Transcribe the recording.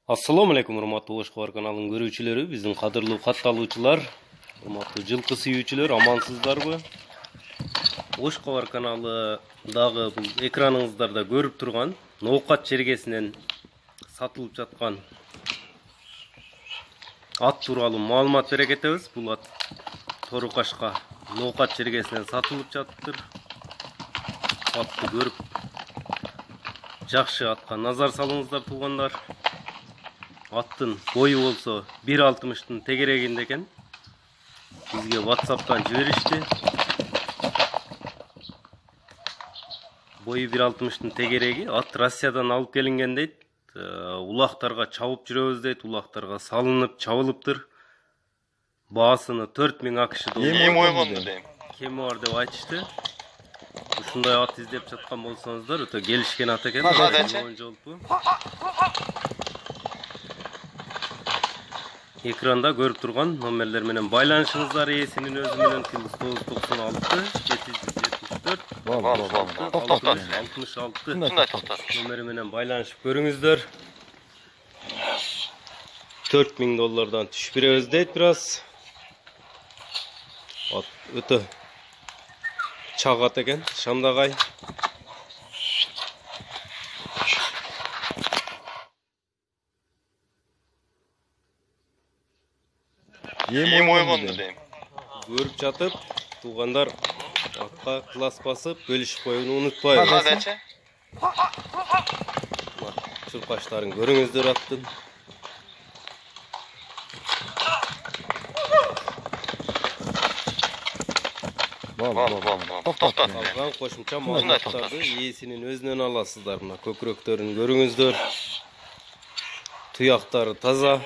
Assalamu alaikum урматтуу Ошкобар каналынын көрүүчүлөрү, биздин кадырлуу катталуучулар, урматтуу жылкы сүйүүчүлөр, амансыздарбы? Ошкобар каналы дагы бул экраныңыздарда көрүп турган ноокат жергесинен сатылып жаткан ат тууралуу маалымат бере кетебиз. Бул ат Торукашка ноокат жергесинен сатылып жатыптыр. Атты көрүп жакшы атка назар салыңыздар туугандар. Аттын бою болсо 1.60'тын тегерегинде экен. Бизге WhatsApp'tan жиберишти. Бою 1.60'тын тегереги. Ат Россиядан алып келинген дейт. Улактарга чабып жүрөбүз дейт. Улактарга салынып, чабылыптыр. Баасыны 4000 акш доллар. Эми ойгонду дейм. Кеми бар деп айтышты. Ушундай ат издеп жаткан болсоңуздар, өтө келишкен ат экен. Экранда көрүп турган номерлер менен байланышыңыздар. Ээсинин өзү менен 996 774 66 номери менен байланышып көрүңүздөр. 4000 доллардан түшүп беребиз дейт бираз. Өтө чагат экен, Шамдагай. Эми ойгонду дейм. Көрүп жатып, туугандар атка класс басып, бөлүшүп коюуну унутпайбыз. Чуркаштарын көрүңүздөр аттын. Калган кошумча маалыматтарды ээсинин өзүнөн аласыздар. Мына көкүрөктөрүн көрүңүздөр. Туяктары таза.